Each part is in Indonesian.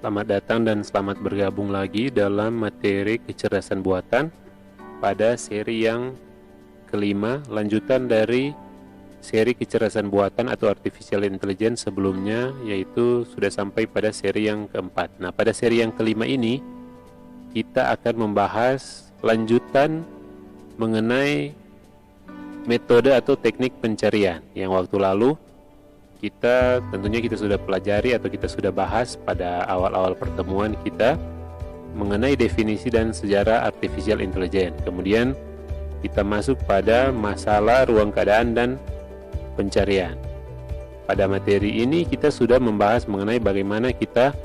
Selamat datang dan selamat bergabung lagi dalam materi kecerdasan buatan pada seri yang kelima, lanjutan dari seri kecerdasan buatan atau artificial intelligence sebelumnya, yaitu sudah sampai pada seri yang keempat. Nah, pada seri yang kelima ini kita akan membahas lanjutan mengenai metode atau teknik pencarian yang waktu lalu tentunya kita sudah pelajari atau kita sudah bahas pada awal-awal pertemuan kita mengenai definisi dan sejarah artificial intelligence. Kemudian kita masuk pada masalah ruang keadaan dan pencarian. Pada materi ini kita sudah membahas mengenai bagaimana kita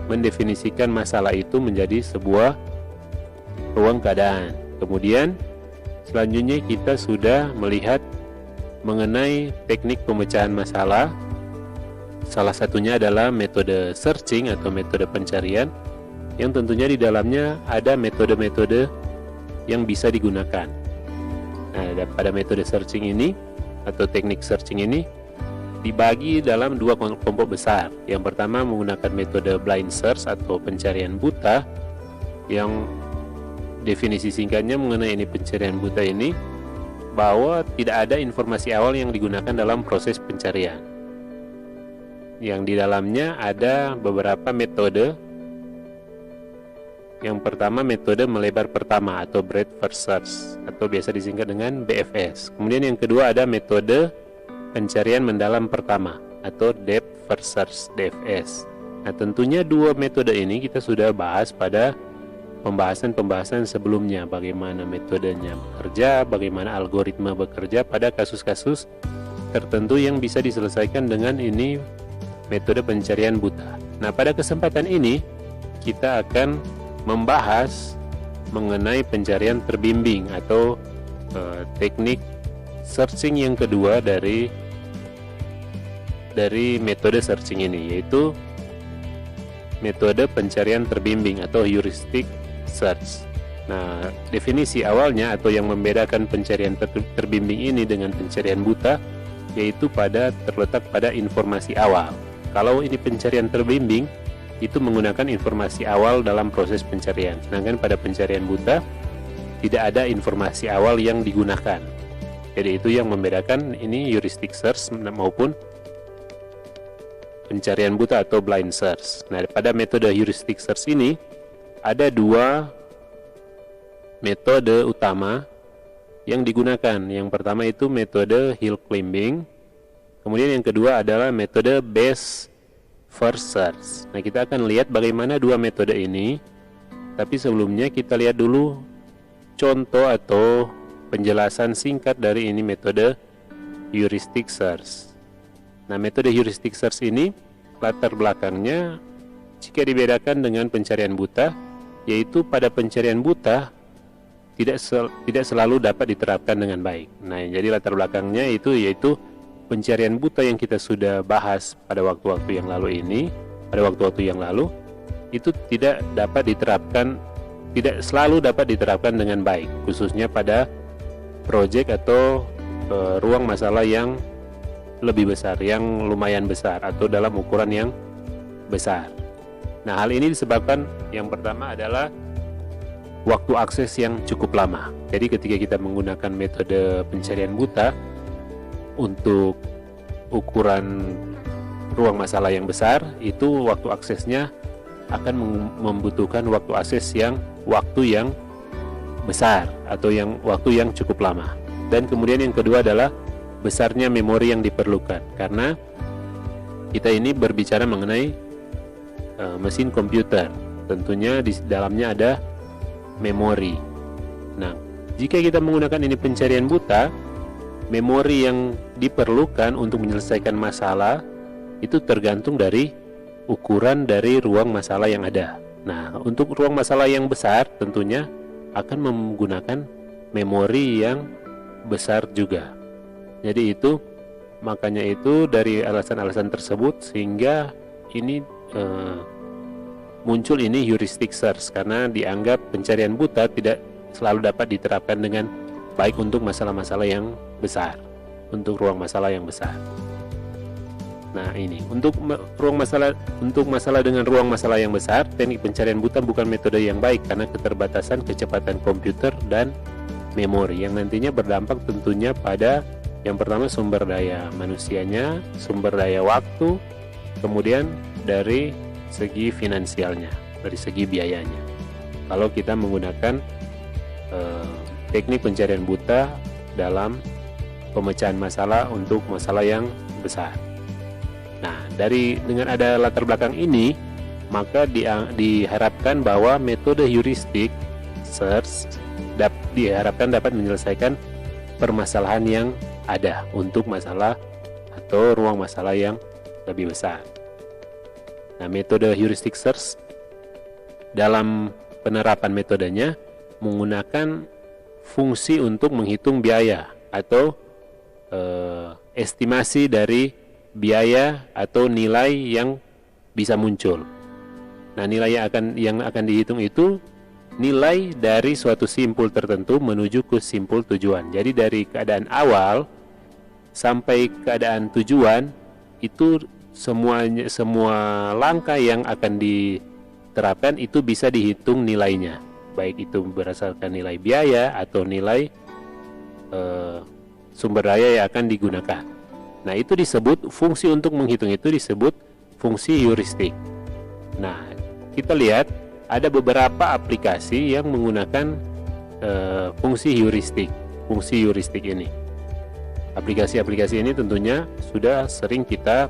mendefinisikan masalah itu menjadi sebuah ruang keadaan. Kemudian selanjutnya kita sudah melihat mengenai teknik pemecahan masalah. Salah satunya adalah metode searching atau metode pencarian, yang tentunya di dalamnya ada metode-metode yang bisa digunakan. Nah, pada metode searching ini atau teknik searching ini dibagi dalam dua kelompok besar. Yang pertama menggunakan metode blind search atau pencarian buta, yang definisi singkatnya mengenai ini pencarian buta ini bahwa tidak ada informasi awal yang digunakan dalam proses pencarian, yang di dalamnya ada beberapa metode. Yang pertama metode melebar pertama atau breadth first search atau biasa disingkat dengan BFS. Kemudian yang kedua ada metode pencarian mendalam pertama atau depth first search, DFS. Nah, tentunya dua metode ini kita sudah bahas pada pembahasan-pembahasan sebelumnya, bagaimana metodenya bekerja, bagaimana algoritma bekerja pada kasus-kasus tertentu yang bisa diselesaikan dengan ini metode pencarian buta. Nah, pada kesempatan ini kita akan membahas mengenai pencarian terbimbing atau teknik searching yang kedua dari metode searching ini, yaitu metode pencarian terbimbing atau heuristic search. Nah, definisi awalnya atau yang membedakan pencarian terbimbing ini dengan pencarian buta yaitu terletak pada informasi awal. Kalau ini pencarian terbimbing, itu menggunakan informasi awal dalam proses pencarian. Sedangkan pada pencarian buta, tidak ada informasi awal yang digunakan. Jadi itu yang membedakan ini heuristic search maupun pencarian buta atau blind search. Nah, pada metode heuristic search ini, ada dua metode utama yang digunakan. Yang pertama itu metode hill climbing. Kemudian yang kedua adalah metode best first search. Nah, kita akan lihat bagaimana dua metode ini. Tapi sebelumnya kita lihat dulu contoh atau penjelasan singkat dari ini metode heuristic search. Nah, metode heuristic search ini latar belakangnya jika dibedakan dengan pencarian buta, yaitu pada pencarian buta tidak selalu dapat diterapkan dengan baik. Nah, jadi latar belakangnya yaitu pencarian buta yang kita sudah bahas pada waktu-waktu yang lalu itu tidak selalu dapat diterapkan dengan baik, khususnya pada proyek atau ruang masalah yang lebih besar, yang lumayan besar atau dalam ukuran yang besar. Nah, hal ini disebabkan yang pertama adalah waktu akses yang cukup lama. Jadi ketika kita menggunakan metode pencarian buta untuk ukuran ruang masalah yang besar, itu waktu aksesnya akan membutuhkan waktu yang besar atau waktu yang cukup lama. Dan kemudian yang kedua adalah besarnya memori yang diperlukan, karena kita ini berbicara mengenai mesin komputer, tentunya di dalamnya ada memori. Nah, jika kita menggunakan ini pencarian buta, memori yang diperlukan untuk menyelesaikan masalah itu tergantung dari ukuran dari ruang masalah yang ada. Nah, untuk ruang masalah yang besar tentunya akan menggunakan memori yang besar juga. Jadi makanya itu dari alasan-alasan tersebut sehingga ini muncul ini heuristic search, karena dianggap pencarian buta tidak selalu dapat diterapkan dengan baik untuk masalah-masalah yang besar, untuk ruang masalah yang besar. Nah, ini untuk masalah dengan ruang masalah yang besar, teknik pencarian buta bukan metode yang baik karena keterbatasan kecepatan komputer dan memori yang nantinya berdampak tentunya pada yang pertama sumber daya manusianya, sumber daya waktu, kemudian dari segi finansialnya, dari segi biayanya. Kalau kita menggunakan teknik pencarian buta dalam pemecahan masalah untuk masalah yang besar. Nah, dengan ada latar belakang ini, maka diharapkan bahwa metode heuristik search diharapkan dapat menyelesaikan permasalahan yang ada untuk masalah atau ruang masalah yang lebih besar. Nah, metode heuristic search dalam penerapan metodenya menggunakan fungsi untuk menghitung biaya atau estimasi dari biaya atau nilai yang bisa muncul. Nah, nilai yang akan dihitung itu nilai dari suatu simpul tertentu menuju ke simpul tujuan. Jadi dari keadaan awal sampai keadaan tujuan itu semua langkah yang akan diterapkan itu bisa dihitung nilainya, baik itu berdasarkan nilai biaya atau nilai sumber daya yang akan digunakan. Nah, itu disebut fungsi untuk menghitung itu disebut fungsi heuristik. Nah, kita lihat ada beberapa aplikasi yang menggunakan fungsi heuristik ini. Aplikasi-aplikasi ini tentunya sudah sering kita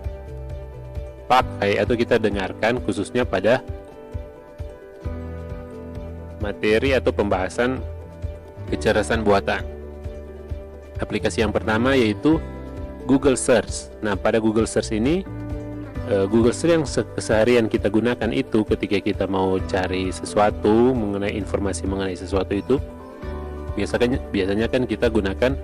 pakai atau kita dengarkan khususnya pada materi atau pembahasan kecerdasan buatan. Aplikasi yang pertama yaitu Google Search. Nah, pada Google Search ini, Google Search yang keseharian kita gunakan itu ketika kita mau cari sesuatu informasi mengenai sesuatu itu, biasanya kan kita gunakan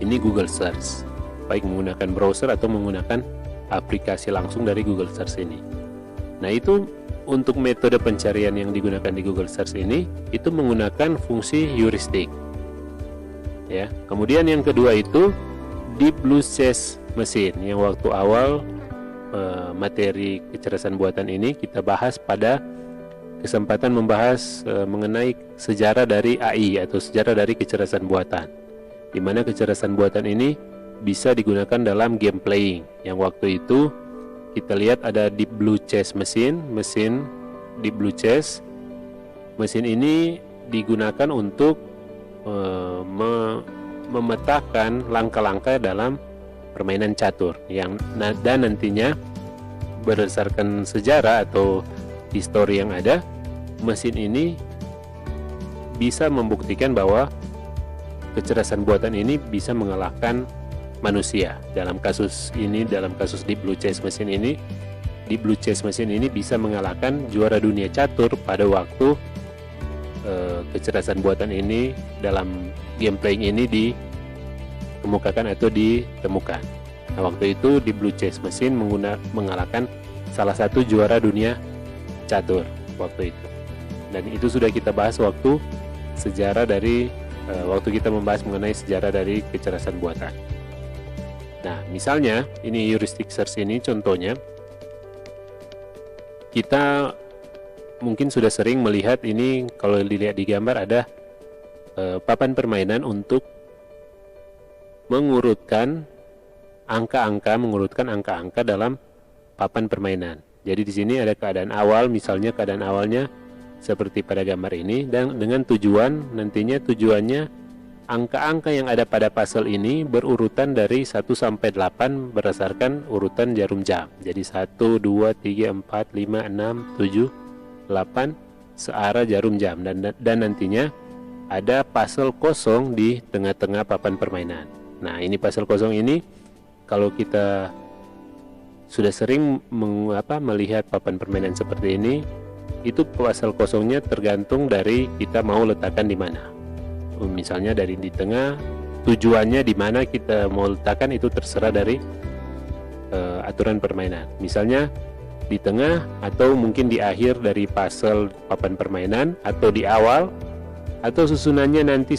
ini Google Search, baik menggunakan browser atau menggunakan aplikasi langsung dari Google Search ini. Nah, itu untuk metode pencarian yang digunakan di Google Search ini itu menggunakan fungsi heuristik. Ya, kemudian yang kedua itu Deep Blue Chess Machine yang waktu awal materi kecerdasan buatan ini kita bahas pada kesempatan membahas mengenai sejarah dari AI atau sejarah dari kecerdasan buatan, di mana kecerdasan buatan ini bisa digunakan dalam game playing. Yang waktu itu kita lihat ada Deep Blue Chess mesin Deep Blue Chess. Mesin ini digunakan untuk memetakan langkah-langkah dalam permainan catur dan nantinya berdasarkan sejarah atau histori yang ada, mesin ini bisa membuktikan bahwa kecerdasan buatan ini bisa mengalahkan manusia. Dalam kasus Deep Blue Chess Machine ini, Deep Blue Chess Machine ini bisa mengalahkan juara dunia catur pada waktu kecerdasan buatan ini dalam game playing ini dikemukakan atau ditemukan. Nah, waktu itu Deep Blue Chess Machine mengalahkan salah satu juara dunia catur waktu itu. Dan itu sudah kita bahas waktu kita membahas mengenai sejarah dari kecerdasan buatan. Nah, misalnya ini heuristic search ini contohnya, kita mungkin sudah sering melihat ini, kalau dilihat di gambar ada papan permainan untuk mengurutkan angka-angka dalam papan permainan. Jadi di sini ada keadaan awal, misalnya keadaan awalnya seperti pada gambar ini, dan dengan tujuannya angka-angka yang ada pada puzzle ini berurutan dari 1 sampai 8 berdasarkan urutan jarum jam. Jadi 1, 2, 3, 4, 5, 6, 7, 8 searah jarum jam, dan nantinya ada puzzle kosong di tengah-tengah papan permainan. Nah, ini puzzle kosong ini kalau kita sudah sering melihat papan permainan seperti ini, itu puzzle kosongnya tergantung dari kita mau letakkan di mana. Misalnya dari di tengah, tujuannya di mana kita mau letakkan itu terserah dari aturan permainan. Misalnya di tengah atau mungkin di akhir dari puzzle papan permainan, atau di awal, atau susunannya nanti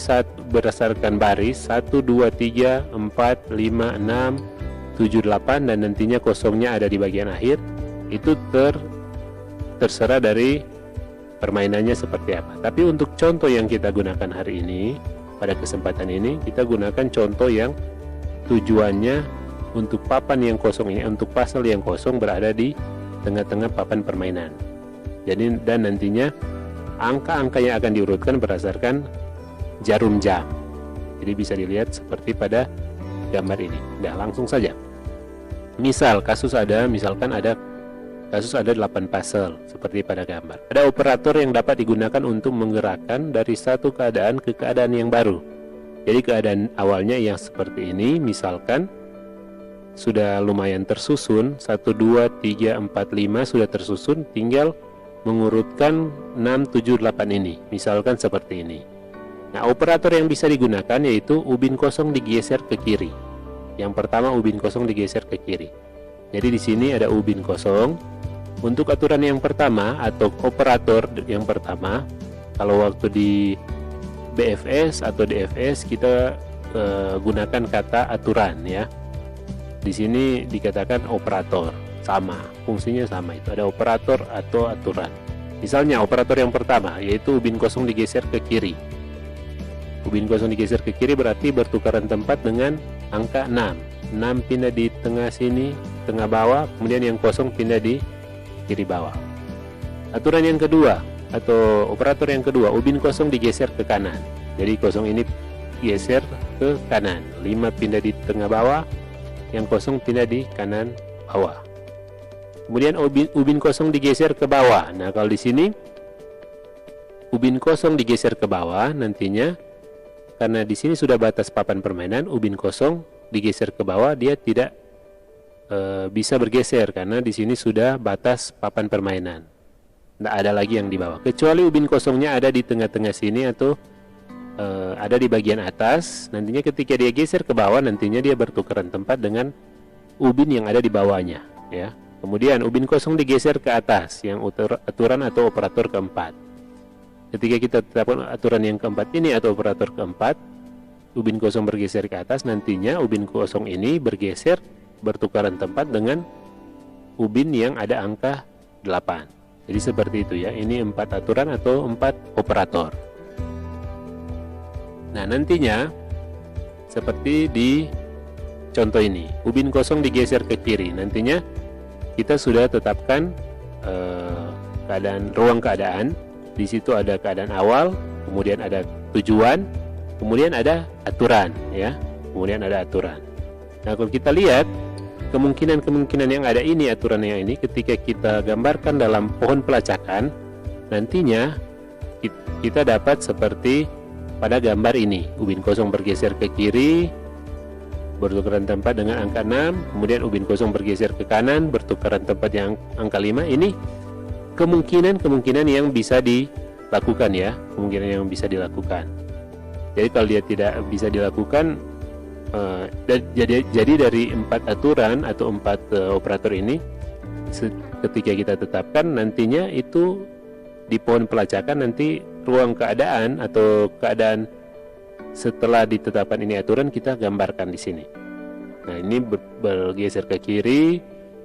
berdasarkan baris 1, 2, 3, 4, 5, 6, 78 dan nantinya kosongnya ada di bagian akhir, itu terserah dari permainannya seperti apa. Tapi untuk contoh yang kita gunakan hari ini, pada kesempatan ini kita gunakan contoh yang tujuannya untuk papan yang kosong ini, untuk pasal yang kosong berada di tengah-tengah papan permainan. Jadi dan nantinya angka-angka yang akan diurutkan berdasarkan jarum jam. Jadi bisa dilihat seperti pada gambar ini. Nah, langsung saja. Misalkan ada kasus ada 8 puzzle seperti pada gambar. Ada operator yang dapat digunakan untuk menggerakkan dari satu keadaan ke keadaan yang baru. Jadi keadaan awalnya yang seperti ini, misalkan sudah lumayan tersusun, 1, 2, 3, 4, 5 sudah tersusun, tinggal mengurutkan 6, 7, 8 ini, misalkan seperti ini. Nah, operator yang bisa digunakan yaitu ubin kosong digeser ke kiri. Yang pertama, ubin kosong digeser ke kiri. Jadi di sini ada ubin kosong. Untuk aturan yang pertama atau operator yang pertama, kalau waktu di BFS atau DFS kita gunakan kata aturan ya. Di sini dikatakan operator, sama, fungsinya sama, itu ada operator atau aturan. Misalnya operator yang pertama yaitu ubin kosong digeser ke kiri. Ubin kosong digeser ke kiri berarti bertukaran tempat dengan angka 6. 6 pindah di tengah sini, tengah bawah, kemudian yang kosong pindah di kiri bawah. Aturan yang kedua atau operator yang kedua, ubin kosong digeser ke kanan. Jadi kosong ini geser ke kanan, 5 pindah di tengah bawah, yang kosong pindah di kanan bawah. Kemudian ubin kosong digeser ke bawah. Nah, kalau di sini ubin kosong digeser ke bawah, nantinya karena di sini sudah batas papan permainan, ubin kosong digeser ke bawah, dia tidak bisa bergeser karena di sini sudah batas papan permainan. Tidak ada lagi yang di bawah, kecuali ubin kosongnya ada di tengah-tengah sini atau ada di bagian atas. Nantinya ketika dia geser ke bawah, nantinya dia bertukaran tempat dengan ubin yang ada di bawahnya ya. Kemudian ubin kosong digeser ke atas, yang aturan atau operator keempat. Ketika kita tetapkan aturan yang keempat ini atau operator keempat, ubin kosong bergeser ke atas, nantinya ubin kosong ini bertukaran tempat dengan ubin yang ada angka 8. Jadi seperti itu ya. Ini 4 aturan atau 4 operator. Nah, nantinya seperti di contoh ini, ubin kosong digeser ke kiri. Nantinya kita sudah tetapkan ruang keadaan. Di situ ada keadaan awal, kemudian ada tujuan, kemudian ada aturan ya. Kemudian ada aturan. Nah, kalau kita lihat kemungkinan yang ada ini, aturan yang ini, ketika kita gambarkan dalam pohon pelacakan, nantinya kita dapat seperti pada gambar ini. Ubin kosong bergeser ke kiri, bertukaran tempat dengan angka 6, kemudian ubin kosong bergeser ke kanan, bertukaran tempat yang angka 5. Ini kemungkinan yang bisa dilakukan ya, kemungkinan yang bisa dilakukan. Jadi kalau dia tidak bisa dilakukan, jadi dari 4 aturan atau 4 operator ini, ketika kita tetapkan, nantinya itu di pohon pelacakan nanti ruang keadaan atau keadaan setelah ditetapkan ini aturan kita gambarkan di sini. Nah, ini bergeser ke kiri,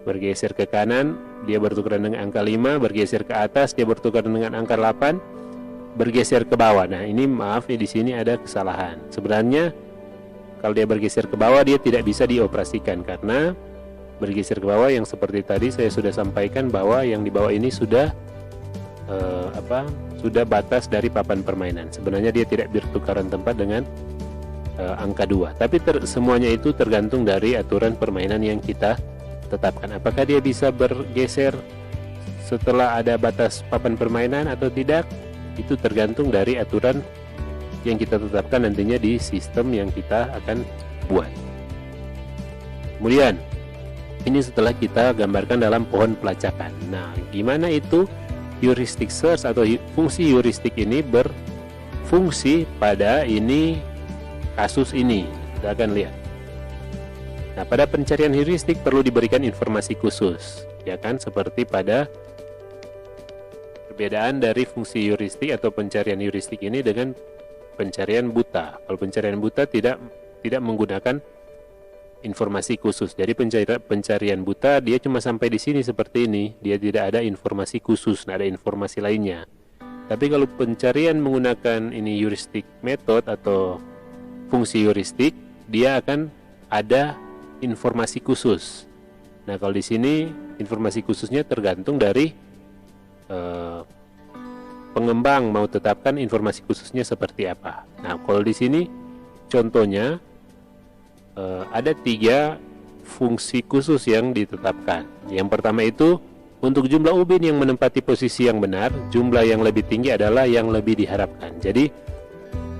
bergeser ke kanan, dia bertukaran dengan angka 5, bergeser ke atas, dia bertukaran dengan angka 8, bergeser ke bawah. Nah, ini maaf ya, di sini ada kesalahan. Sebenarnya kalau dia bergeser ke bawah, dia tidak bisa dioperasikan karena bergeser ke bawah yang seperti tadi saya sudah sampaikan bahwa yang di bawah ini sudah sudah batas dari papan permainan. Sebenarnya dia tidak bertukaran tempat dengan angka 2. Tapi semuanya itu tergantung dari aturan permainan yang kita tetapkan. Apakah dia bisa bergeser setelah ada batas papan permainan atau tidak? Itu tergantung dari aturan yang kita tetapkan nantinya di sistem yang kita akan buat. Kemudian ini setelah kita gambarkan dalam pohon pelacakan. Nah, gimana itu heuristic search atau fungsi heuristik ini berfungsi pada ini kasus ini? Kita akan lihat. Nah, pada pencarian heuristik perlu diberikan informasi khusus, ya kan, seperti pada perbedaan dari fungsi heuristik atau pencarian heuristik ini dengan pencarian buta. Kalau pencarian buta tidak menggunakan informasi khusus. Jadi pencarian buta dia cuma sampai di sini seperti ini, dia tidak ada informasi khusus, tidak ada informasi lainnya. Tapi kalau pencarian menggunakan ini heuristic method atau fungsi heuristik, dia akan ada informasi khusus. Nah, kalau di sini informasi khususnya tergantung dari pengembang mau tetapkan informasi khususnya seperti apa. Nah, kalau di sini contohnya ada 3 fungsi khusus yang ditetapkan. Yang pertama itu untuk jumlah ubin yang menempati posisi yang benar, jumlah yang lebih tinggi adalah yang lebih diharapkan. Jadi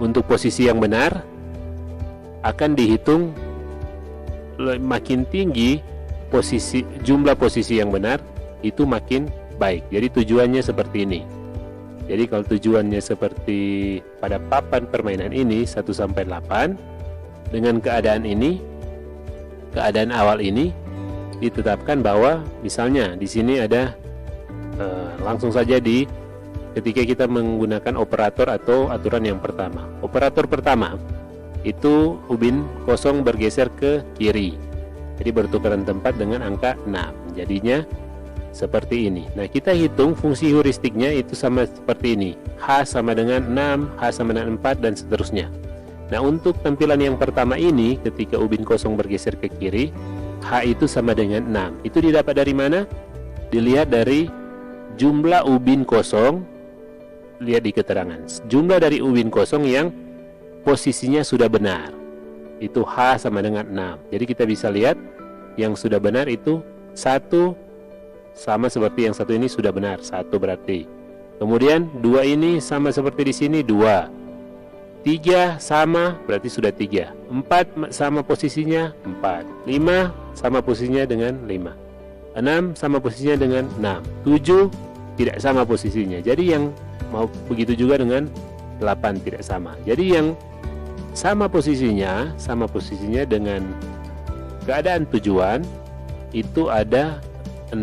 untuk posisi yang benar akan dihitung makin tinggi jumlah posisi yang benar itu makin baik. Jadi tujuannya seperti ini. Jadi kalau tujuannya seperti pada papan permainan ini 1-8, dengan keadaan ini, keadaan awal ini ditetapkan bahwa misalnya di sini ada langsung saja ketika kita menggunakan operator atau aturan yang pertama. Operator pertama itu ubin kosong bergeser ke kiri. Jadi bertukaran tempat dengan angka 6. Jadinya seperti ini. Nah, kita hitung fungsi heuristiknya itu sama seperti ini. H sama dengan 6, H sama dengan 4 dan seterusnya. Nah, untuk tampilan yang pertama ini ketika ubin kosong bergeser ke kiri, H itu sama dengan 6. Itu didapat dari mana? Dilihat dari jumlah ubin kosong. Lihat di keterangan. Jumlah dari ubin kosong yang posisinya sudah benar. Itu H sama dengan 6. Jadi kita bisa lihat yang sudah benar itu 1 sama seperti yang satu ini sudah benar. 1 berarti. Kemudian 2 ini sama seperti di sini 2. 3 sama berarti sudah 3. 4 sama posisinya 4. 5 sama posisinya dengan 5. 6 sama posisinya dengan 6. 7 tidak sama posisinya. Jadi yang mau begitu juga dengan 8 tidak sama. Jadi yang sama posisinya dengan keadaan tujuan itu ada 6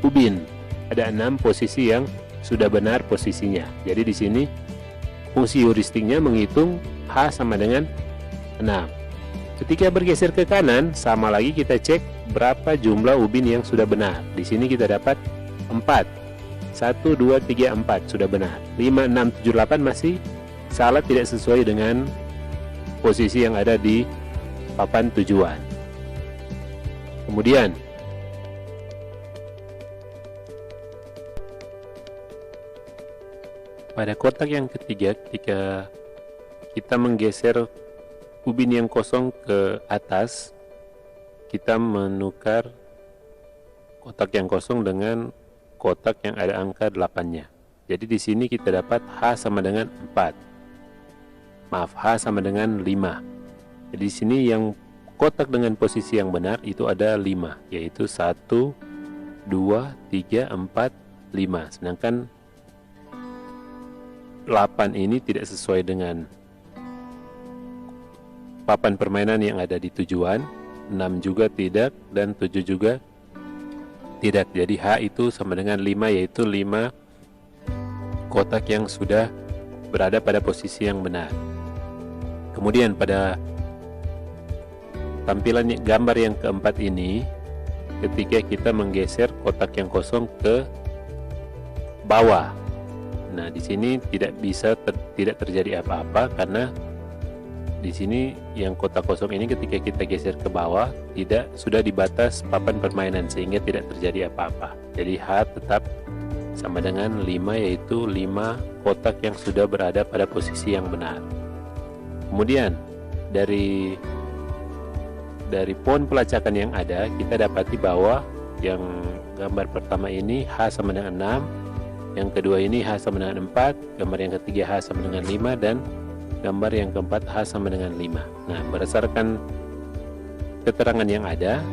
ubin. Ada 6 posisi yang sudah benar posisinya. Jadi di sini fungsi heuristiknya menghitung H sama dengan 6. Ketika bergeser ke kanan, sama lagi kita cek berapa jumlah ubin yang sudah benar. Di sini kita dapat 4. 1, 2, 3, 4 sudah benar. 5, 6, 7, 8 masih salah, tidak sesuai dengan posisi yang ada di papan tujuan. Kemudian pada kotak yang ketiga, ketika kita menggeser ubin yang kosong ke atas, kita menukar kotak yang kosong dengan kotak yang ada angka 8-nya. Jadi di sini kita dapat H sama dengan 4. Maaf, H sama dengan 5. Jadi di sini yang kotak dengan posisi yang benar itu ada 5, yaitu 1, 2, 3, 4, 5. Sedangkan 8 ini tidak sesuai dengan papan permainan yang ada di tujuan, 6 juga tidak, dan 7 juga tidak. Jadi H itu sama dengan 5, yaitu 5 kotak yang sudah berada pada posisi yang benar. Kemudian pada tampilan gambar yang keempat ini, ketika kita menggeser kotak yang kosong ke bawah, nah di sini tidak terjadi apa-apa karena di sini yang kotak kosong ini ketika kita geser ke bawah sudah di batas papan permainan sehingga tidak terjadi apa-apa. Jadi H tetap sama dengan 5, yaitu 5 kotak yang sudah berada pada posisi yang benar. Kemudian dari pohon pelacakan yang ada, kita dapati bahwa yang gambar pertama ini H sama dengan 6, yang kedua ini H sama dengan 4, gambar yang ketiga H sama dengan 5, dan gambar yang keempat H sama dengan 5. Nah, berdasarkan keterangan yang ada,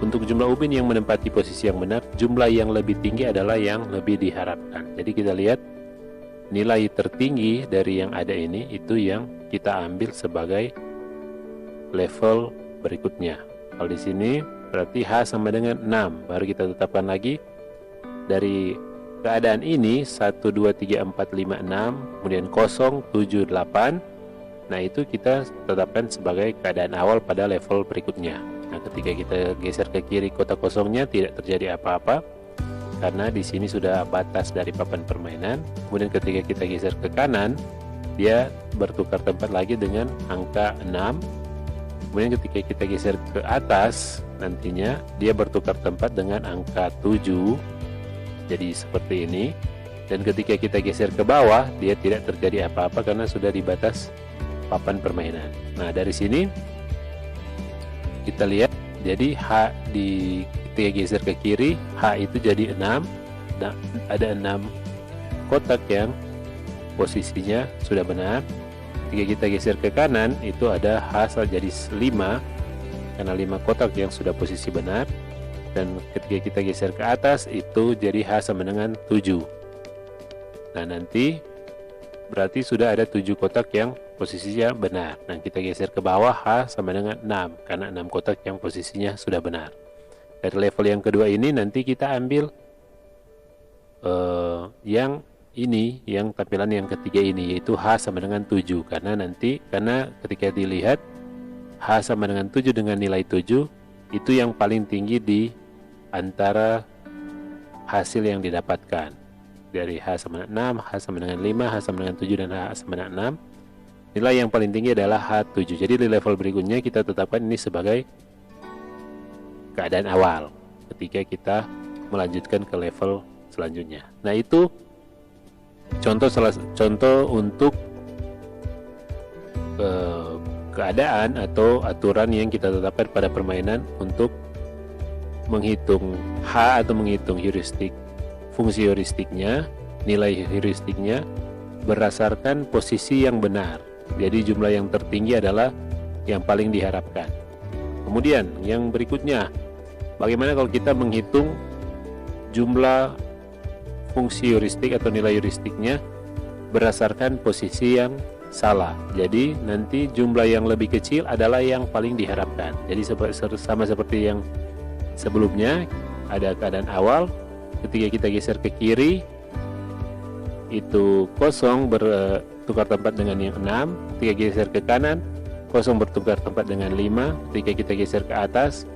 untuk jumlah ubin yang menempati posisi yang benar, jumlah yang lebih tinggi adalah yang lebih diharapkan. Jadi kita lihat nilai tertinggi dari yang ada ini, itu yang kita ambil sebagai level berikutnya. Kalau di sini berarti H sama dengan 6, baru kita tetapkan lagi dari keadaan ini 1, 2, 3, 4, 5, 6, kemudian 0, 7, 8. Nah, itu kita tetapkan sebagai keadaan awal pada level berikutnya. Nah, ketika kita geser ke kiri kotak kosongnya tidak terjadi apa-apa karena di sini sudah batas dari papan permainan. Kemudian ketika kita geser ke kanan, dia bertukar tempat lagi dengan angka 6. Kemudian ketika kita geser ke atas, nantinya dia bertukar tempat dengan angka 7. Jadi seperti ini. Dan ketika kita geser ke bawah, dia tidak terjadi apa-apa karena sudah di batas papan permainan. Nah, dari sini kita lihat, jadi H ketika geser ke kiri, H itu jadi 6. Nah, ada 6 kotak yang posisinya sudah benar. Ketika kita geser ke kanan, itu ada H jadi 5 karena 5 kotak yang sudah posisi benar. Dan ketika kita geser ke atas, itu jadi H sama dengan 7. Nah, nanti berarti sudah ada 7 kotak yang posisinya benar. Nah, kita geser ke bawah, H sama dengan 6 karena 6 kotak yang posisinya sudah benar. Dari level yang kedua ini nanti kita ambil yang ini, yang tampilan yang ketiga ini, yaitu H sama dengan 7 karena ketika dilihat H sama dengan 7 dengan nilai 7 itu yang paling tinggi di antara hasil yang didapatkan. Dari H sama dengan 6, H sama dengan 5, H sama dengan 7, dan H sama dengan 6. Nilai yang paling tinggi adalah H7. Jadi di level berikutnya kita tetapkan ini sebagai keadaan awal ketika kita melanjutkan ke level selanjutnya. Nah, itu contoh untuk keadaan atau aturan yang kita tetapkan pada permainan untuk menghitung H atau menghitung heuristik, fungsi heuristiknya, nilai heuristiknya berdasarkan posisi yang benar. Jadi jumlah yang tertinggi adalah yang paling diharapkan. Kemudian yang berikutnya, bagaimana kalau kita menghitung jumlah fungsi heuristik atau nilai heuristiknya berdasarkan posisi yang salah. Jadi nanti jumlah yang lebih kecil adalah yang paling diharapkan. Jadi sama seperti yang sebelumnya, ada keadaan awal. Ketika kita geser ke kiri, itu kosong bertukar tempat dengan yang 6. Ketika geser ke kanan, kosong bertukar tempat dengan 5. Ketika kita geser ke atas,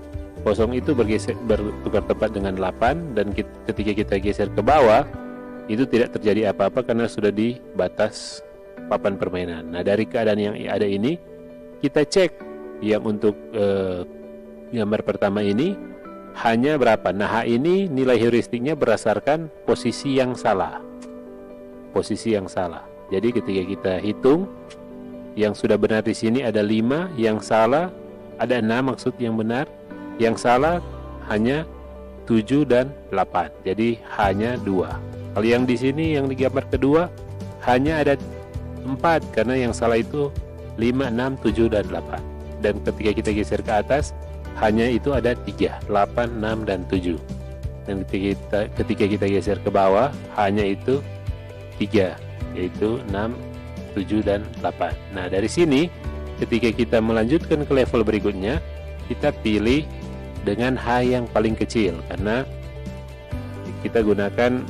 kosong itu bertukar tempat dengan 8. Dan ketika kita geser ke bawah, itu tidak terjadi apa-apa karena sudah di batas papan permainan. Nah, dari keadaan yang ada ini, kita cek yang untuk gambar pertama ini hanya berapa. Nah, H ini nilai heuristiknya berdasarkan posisi yang salah. Posisi yang salah. Jadi ketika kita hitung, yang sudah benar di sini ada 5, yang salah ada 6 maksud yang benar. Yang salah hanya 7 dan 8. Jadi hanya 2. Kalau yang di sini yang di gambar kedua hanya ada 4 karena yang salah itu 5, 6, 7 dan 8. Dan ketika kita geser ke atas hanya itu ada 3, 8, 6 dan 7. Dan ketika kita geser ke bawah hanya itu 3, yaitu 6, 7 dan 8. Nah, dari sini ketika kita melanjutkan ke level berikutnya, kita pilih dengan H yang paling kecil karena kita gunakan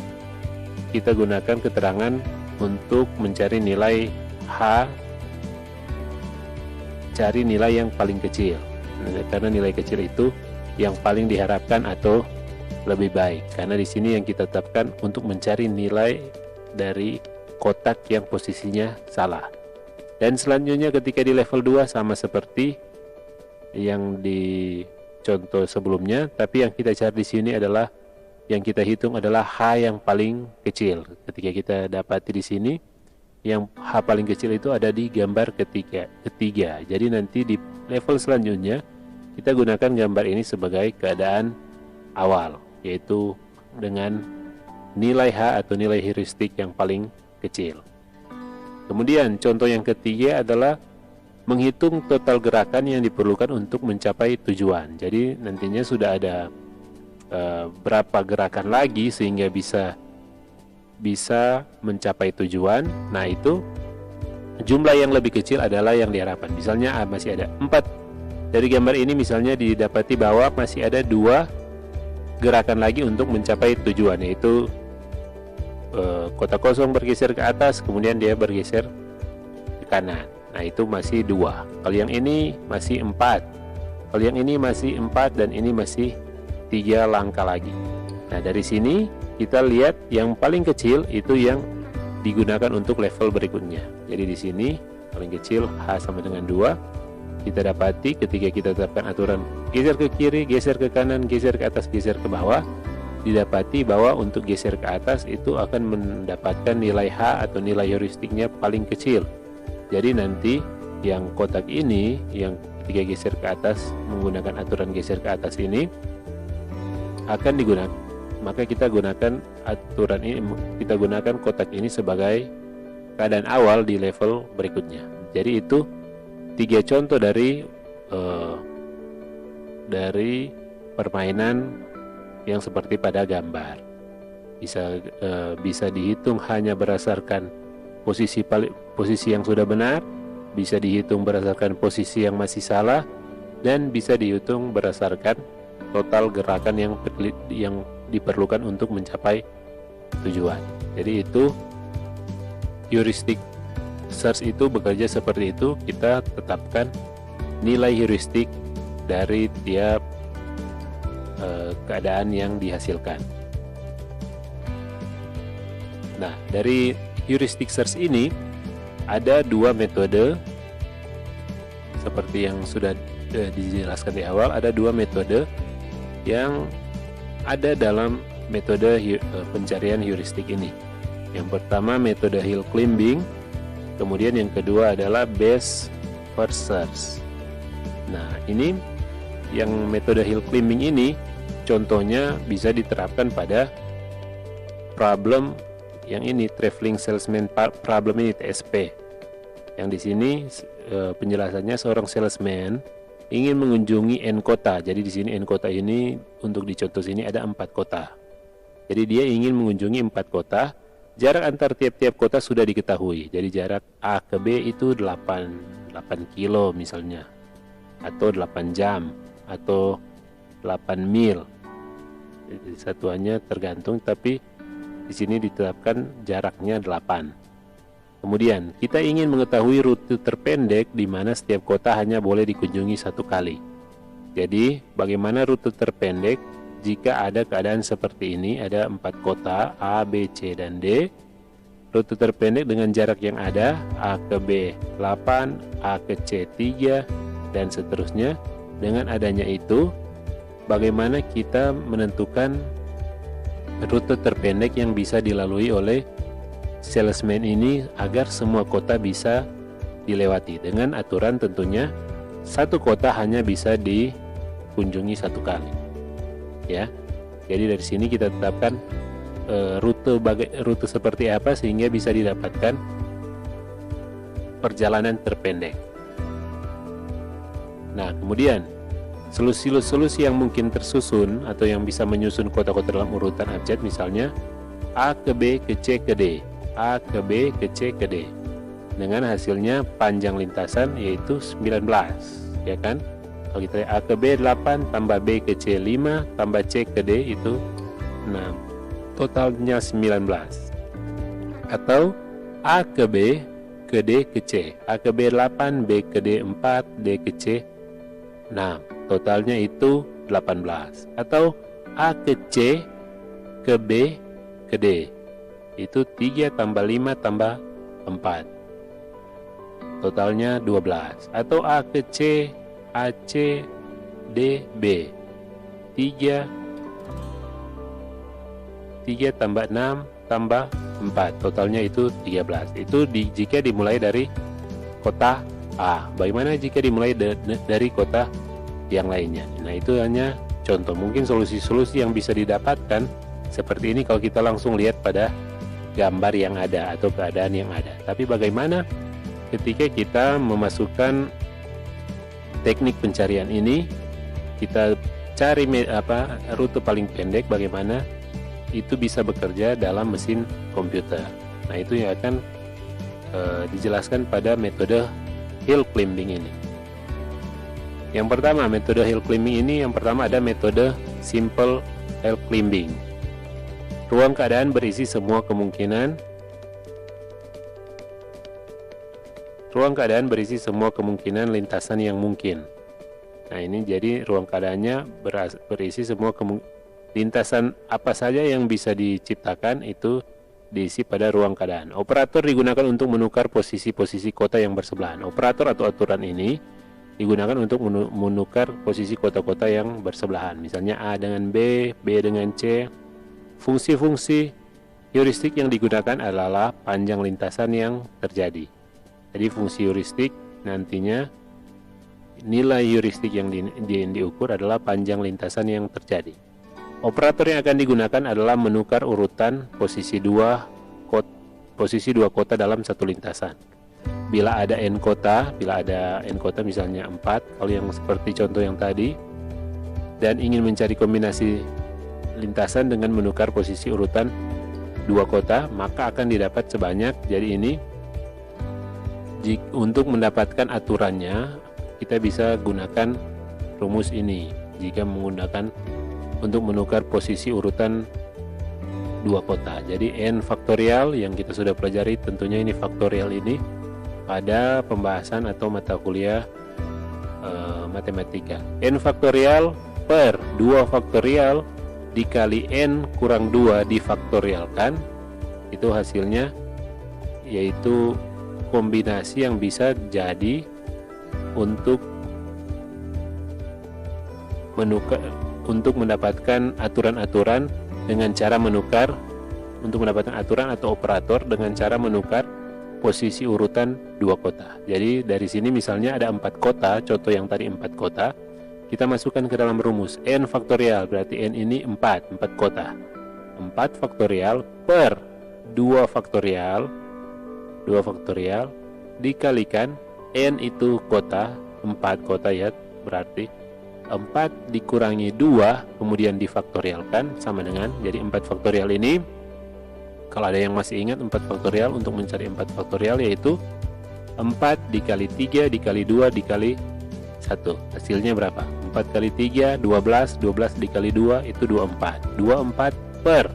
keterangan untuk mencari nilai H, cari nilai yang paling kecil. Karena nilai kecil itu yang paling diharapkan atau lebih baik. Karena di sini yang kita tetapkan untuk mencari nilai dari kotak yang posisinya salah. Dan selanjutnya ketika di level 2 sama seperti yang di contoh sebelumnya, tapi yang kita cari di sini adalah yang kita hitung adalah H yang paling kecil. Ketika kita dapati di sini yang H paling kecil itu ada di gambar ketiga. Jadi nanti di level selanjutnya kita gunakan gambar ini sebagai keadaan awal, yaitu dengan nilai H atau nilai heuristik yang paling kecil. Kemudian contoh yang ketiga adalah menghitung total gerakan yang diperlukan untuk mencapai tujuan. Jadi nantinya sudah ada berapa gerakan lagi sehingga bisa mencapai tujuan. Nah, itu jumlah yang lebih kecil adalah yang diharapkan. Misalnya masih ada 4. Dari gambar ini misalnya didapati bahwa masih ada 2 gerakan lagi untuk mencapai tujuan, yaitu kotak kosong bergeser ke atas, kemudian dia bergeser ke kanan. Nah, itu masih 2. Kalau yang ini masih 4. Kalau yang ini masih 4 dan ini masih 3 langkah lagi. Nah, dari sini kita lihat yang paling kecil itu yang digunakan untuk level berikutnya. Jadi di sini paling kecil H sama dengan 2. Kita dapati ketika kita tetapkan aturan geser ke kiri, geser ke kanan, geser ke atas, geser ke bawah, didapati bahwa untuk geser ke atas itu akan mendapatkan nilai H atau nilai heuristiknya paling kecil. Jadi nanti yang kotak ini yang ketika geser ke atas menggunakan aturan geser ke atas ini akan digunakan. Maka kita gunakan aturan ini, kita gunakan kotak ini sebagai keadaan awal di level berikutnya. Jadi itu 3 contoh dari permainan yang seperti pada gambar. Bisa dihitung hanya berdasarkan posisi yang sudah benar, bisa dihitung berdasarkan posisi yang masih salah, dan bisa dihitung berdasarkan total gerakan yang diperlukan untuk mencapai tujuan. Jadi itu heuristik search itu bekerja seperti itu. Kita tetapkan nilai heuristik dari tiap keadaan yang dihasilkan. Nah, dari heuristic search ini ada 2 metode seperti yang sudah dijelaskan di awal. Ada 2 metode yang ada dalam metode pencarian heuristik ini. Yang pertama metode hill climbing, kemudian yang kedua adalah best first search. Nah, ini yang metode hill climbing ini contohnya bisa diterapkan pada problem yang ini, traveling salesman problem ini, TSP. Yang di sini penjelasannya seorang salesman ingin mengunjungi N kota. Jadi di sini N kota ini untuk di contoh sini ada 4 kota. Jadi dia ingin mengunjungi 4 kota. Jarak antar tiap-tiap kota sudah diketahui. Jadi jarak A ke B itu 8 kilo misalnya, atau 8 jam, atau 8 mil. Jadi satuannya tergantung, tapi di sini ditetapkan jaraknya 8. Kemudian kita ingin mengetahui rute terpendek di mana setiap kota hanya boleh dikunjungi 1 kali. Jadi bagaimana rute terpendek jika ada keadaan seperti ini, ada 4 kota A, B, C, dan D. Rute terpendek dengan jarak yang ada A ke B 8, A ke C 3, dan seterusnya. Dengan adanya itu, bagaimana kita menentukan rute terpendek yang bisa dilalui oleh salesman ini agar semua kota bisa dilewati, dengan aturan tentunya 1 kota hanya bisa dikunjungi 1 kali. Ya, jadi dari sini kita tetapkan rute seperti apa sehingga bisa didapatkan perjalanan terpendek. Nah, kemudian solusi yang mungkin tersusun atau yang bisa menyusun kota-kota dalam urutan abjad, misalnya A ke B ke C ke D, A ke B ke C ke D, dengan hasilnya panjang lintasan yaitu 19, ya kan? Kalau kita lihat A ke B 8 tambah B ke C 5 tambah C ke D itu 6, totalnya 19. Atau A ke B ke D ke C, A ke B 8, B ke D 4, D ke C 6, totalnya itu 18. Atau A ke C ke B ke D, itu 3 tambah 5 tambah 4, totalnya 12. Atau A ke C, AC, D, B, 3 tambah 6 tambah 4, totalnya itu 13. Itu jika dimulai dari kota A. Bagaimana jika dimulai dari kota yang lainnya? Nah, itu hanya contoh. Mungkin solusi-solusi yang bisa didapatkan seperti ini kalau kita langsung lihat pada gambar yang ada atau keadaan yang ada. Tapi bagaimana ketika kita memasukkan teknik pencarian ini, kita cari rute paling pendek, bagaimana itu bisa bekerja dalam mesin komputer. Nah, itu yang akan dijelaskan pada metode hill climbing ini. Yang pertama, metode hill climbing ini, yang pertama ada metode simple hill climbing. Ruang keadaan berisi semua kemungkinan ruang keadaan berisi semua kemungkinan lintasan yang mungkin. Nah, ini jadi ruang keadaannya berisi semua lintasan apa saja yang bisa diciptakan itu diisi pada ruang keadaan. Operator digunakan untuk menukar posisi-posisi kota yang bersebelahan. Operator atau aturan ini digunakan untuk menukar posisi kota-kota yang bersebelahan. Misalnya A dengan B, B dengan C. Fungsi-fungsi heuristik yang digunakan adalah panjang lintasan yang terjadi. Jadi fungsi heuristik nantinya nilai heuristik yang diukur adalah panjang lintasan yang terjadi. Operator yang akan digunakan adalah menukar urutan posisi dua kota dalam satu lintasan. Bila ada n kota misalnya 4, kalau yang seperti contoh yang tadi, dan ingin mencari kombinasi lintasan dengan menukar posisi urutan 2 kota, maka akan didapat sebanyak. Jadi ini untuk mendapatkan aturannya kita bisa gunakan rumus ini jika menggunakan untuk menukar posisi urutan 2 kota. Jadi n faktorial yang kita sudah pelajari, tentunya ini faktorial ini pada pembahasan atau mata kuliah matematika. N faktorial per 2 faktorial dikali n kurang 2 difaktorialkan, itu hasilnya yaitu kombinasi yang bisa jadi untuk mendapatkan aturan-aturan dengan cara menukar, untuk mendapatkan aturan atau operator dengan cara menukar posisi urutan 2 kota. Jadi dari sini misalnya ada 4 kota, contoh yang tadi 4 kota, kita masukkan ke dalam rumus n faktorial, berarti n ini 4 kota. 4 faktorial per 2 faktorial dikalikan n itu kota, 4 kota ya, berarti 4 dikurangi 2 kemudian difaktorialkan sama dengan, jadi 4 faktorial ini, kalau ada yang masih ingat 4 faktorial, untuk mencari 4 faktorial yaitu 4 dikali 3 dikali 2 dikali 1, hasilnya berapa? 4 kali 3 12, 12 dikali 2 itu 24, 24 per,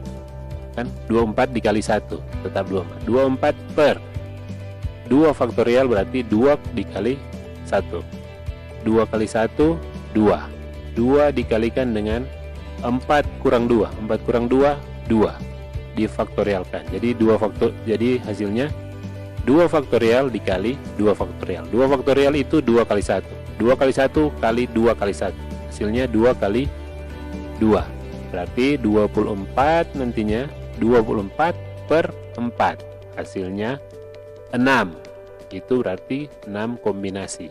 kan 24 dikali 1 tetap 24, 24 per 2 faktorial berarti 2 dikali 1, 2 kali 1 2, 2 dikalikan dengan 4 kurang 2, 4 kurang 2 2 difaktorialkan. Jadi jadi hasilnya 2 faktorial dikali 2 faktorial. 2 faktorial itu 2 kali 1. 2 kali 1 kali 2 kali 1. Hasilnya 2 kali 2. Berarti 24 nantinya 24 per 4. Hasilnya 6. Itu berarti 6 kombinasi.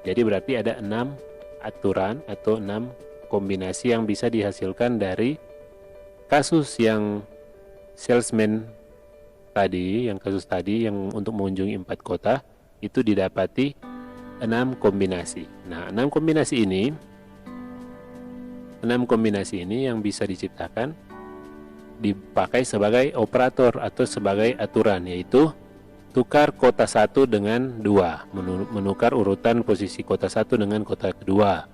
Jadi berarti ada 6 aturan atau 6 kombinasi yang bisa dihasilkan dari kasus yang salesman tadi, yang kasus tadi yang untuk mengunjungi 4 kota, itu didapati 6 kombinasi. Nah, 6 kombinasi ini yang bisa diciptakan dipakai sebagai operator atau sebagai aturan, yaitu tukar kota 1 dengan 2, menukar urutan posisi kota 1 dengan kota kedua.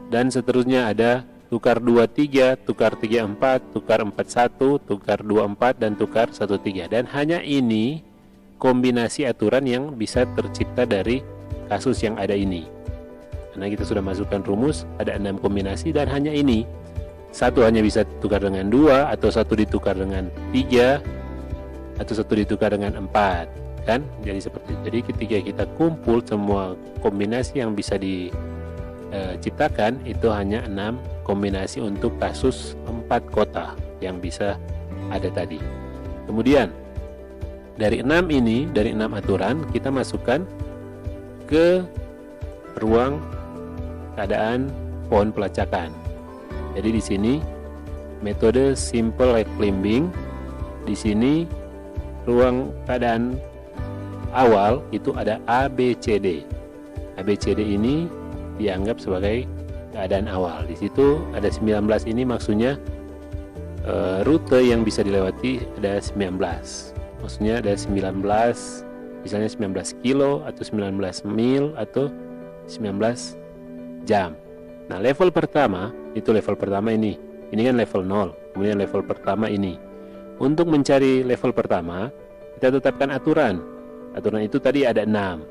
Dan seterusnya ada tukar 2 3, tukar 3 4, tukar 4 1, tukar 2 4 dan tukar 1 3. Dan hanya ini kombinasi aturan yang bisa tercipta dari kasus yang ada ini. Karena kita sudah masukkan rumus, ada 6 kombinasi dan hanya ini. Satu hanya bisa tukar dengan 2, atau satu ditukar dengan 3, atau satu ditukar dengan 4, kan? Jadi seperti itu. Jadi ketika kita kumpul semua kombinasi yang bisa diciptakan, itu hanya 6 kombinasi untuk kasus 4 kota yang bisa ada tadi. Kemudian dari 6 ini, dari 6 aturan, kita masukkan ke ruang keadaan pohon pelacakan. Jadi di sini metode simple light climbing. Di sini ruang keadaan awal itu ada ABCD. ABCD ini dianggap sebagai keadaan awal. Di situ ada 19 ini maksudnya rute yang bisa dilewati ada 19. Maksudnya ada 19, misalnya 19 kilo atau 19 mil atau 19 jam. Nah, level pertama itu level pertama ini. Ini kan level 0. Kemudian level pertama ini. Untuk mencari level pertama, kita tetapkan aturan. Aturan itu tadi ada 6,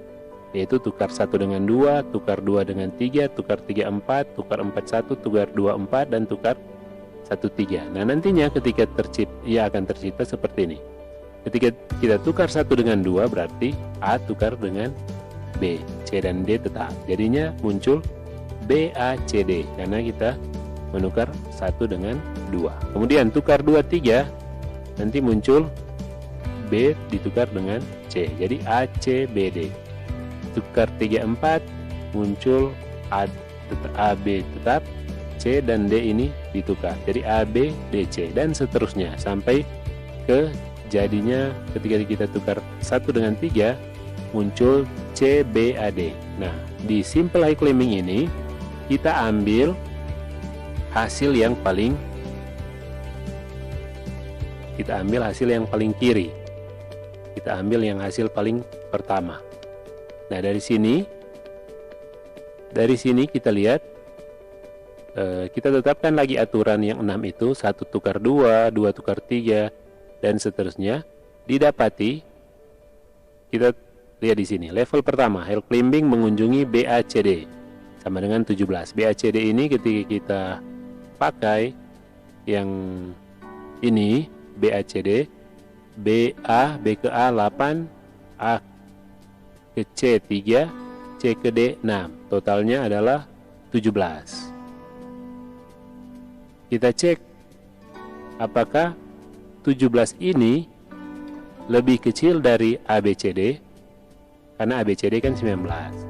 yaitu tukar 1 dengan 2, tukar 2 dengan 3, tukar 3 4, tukar 4 1, tukar 2 4, dan tukar 1 3. Nah, nantinya ketika ia akan tercipta seperti ini. Ketika kita tukar 1 dengan 2, berarti A tukar dengan B, C dan D tetap. Jadinya muncul BACD karena kita menukar 1 dengan 2. Kemudian tukar 2 3, nanti muncul B ditukar dengan C, jadi ACBD. Tukar 3 4, muncul AB tetap, C dan D ini ditukar, jadi ABDC, dan seterusnya sampai ke jadinya ketika kita tukar 1 dengan 3 muncul CBAD. Nah, di simple high climbing ini kita ambil hasil yang paling kiri. Kita ambil yang hasil paling pertama. Nah, dari sini kita lihat, kita tetapkan lagi aturan yang 6 itu, 1 tukar 2, 2 tukar 3, dan seterusnya. Didapati, kita lihat di sini, level pertama, hill climbing mengunjungi BACD, sama dengan 17. BACD ini ketika kita pakai yang ini, BACD, BA, B ke A 8, A ke C 3, C ke D 6. Totalnya adalah 17. Kita cek apakah 17 ini lebih kecil dari ABCD, karena ABCD kan 19.